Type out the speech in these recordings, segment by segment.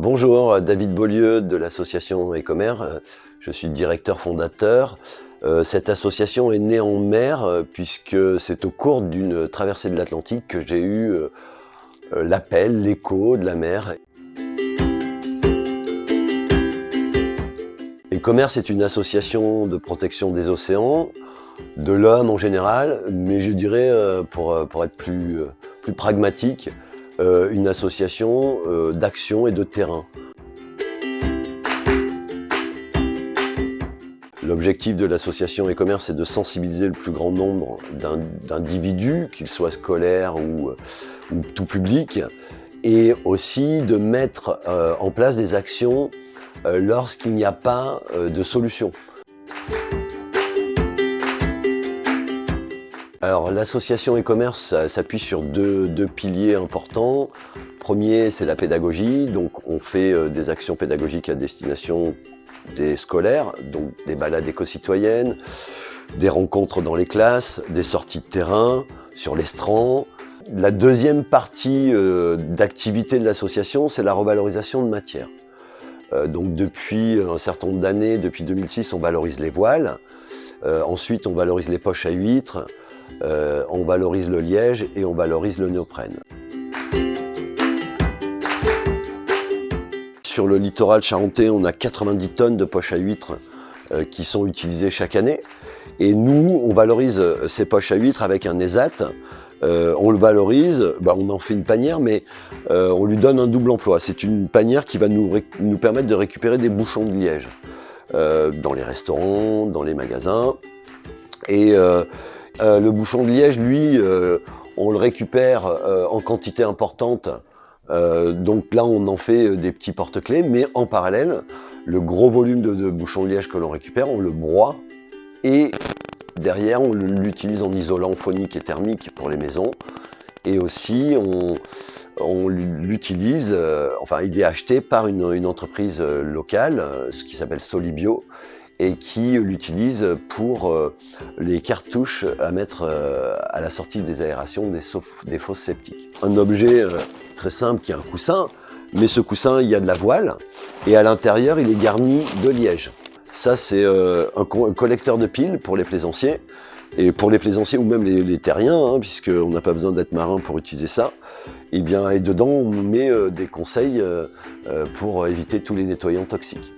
Bonjour, David Beaulieu de l'association Ecomer. Je suis directeur fondateur. Cette association est née en mer puisque c'est au cours d'une traversée de l'Atlantique que j'ai eu l'appel, l'écho de la mer. Ecomer, c'est une association de protection des océans, de l'homme en général, mais je dirais, pour être plus pragmatique, une association d'action et de terrain. L'objectif de l'association Ecomer, c'est de sensibiliser le plus grand nombre d'individus, qu'ils soient scolaires ou tout public, et aussi de mettre en place des actions lorsqu'il n'y a pas de solution. Alors l'association Ecomer s'appuie sur deux piliers importants. Premier, c'est la pédagogie, donc on fait des actions pédagogiques à destination des scolaires, donc des balades éco-citoyennes, des rencontres dans les classes, des sorties de terrain, sur les strands. La deuxième partie d'activité de l'association, c'est la revalorisation de matière. Donc depuis un certain nombre d'années, depuis 2006, on valorise les voiles. Ensuite, on valorise les poches à huîtres, on valorise le liège et on valorise le néoprène. Sur le littoral charentais, on a 90 tonnes de poches à huîtres qui sont utilisées chaque année. Et nous, on valorise ces poches à huîtres avec un ESAT. On le valorise, on en fait une panière, mais on lui donne un double emploi. C'est une panière qui va nous permettre de récupérer des bouchons de liège dans les restaurants, dans les magasins. Et le bouchon de liège, lui, on le récupère en quantité importante. Donc là, on en fait des petits porte-clés, mais en parallèle, le gros volume de bouchons de liège que l'on récupère, on le broie et derrière, on l'utilise en isolant phonique et thermique pour les maisons. Et aussi, on l'utilise, il est acheté par une entreprise locale, ce qui s'appelle Solibio, et qui l'utilise pour les cartouches à mettre à la sortie des aérations des fosses septiques. Un objet très simple qui est un coussin, mais ce coussin, il y a de la voile, et à l'intérieur, il est garni de liège. Ça, c'est un collecteur de piles pour les plaisanciers, et pour les plaisanciers ou même les terriens, puisqu'on n'a pas besoin d'être marin pour utiliser ça. Et dedans, on met des conseils pour éviter tous les nettoyants toxiques.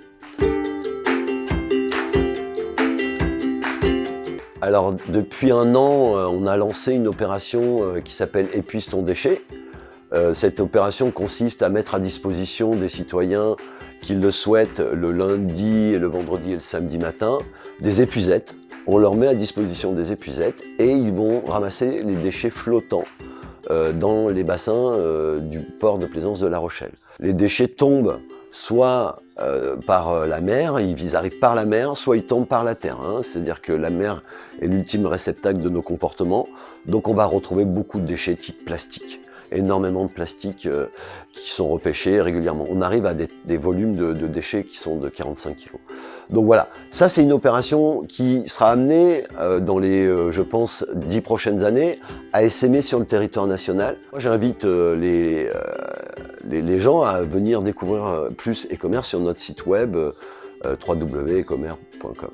Alors, depuis un an, on a lancé une opération qui s'appelle « Épuise ton déchet ». Cette opération consiste à mettre à disposition des citoyens qui le souhaitent le lundi, le vendredi et le samedi matin des épuisettes. On leur met à disposition des épuisettes et ils vont ramasser les déchets flottants dans les bassins du port de plaisance de La Rochelle. Les déchets tombent soit par la mer, ils arrivent par la mer, soit ils tombent par la terre. C'est-à-dire que la mer est l'ultime réceptacle de nos comportements. Donc on va retrouver beaucoup de déchets type plastique. Énormément de plastique qui sont repêchés régulièrement. On arrive à des volumes de déchets qui sont de 45 kg. Donc voilà, ça c'est une opération qui sera amenée dans les, je pense, 10 prochaines années à essaimer sur le territoire national. Moi j'invite les gens à venir découvrir plus Ecomer sur notre site web www.ecomer.com.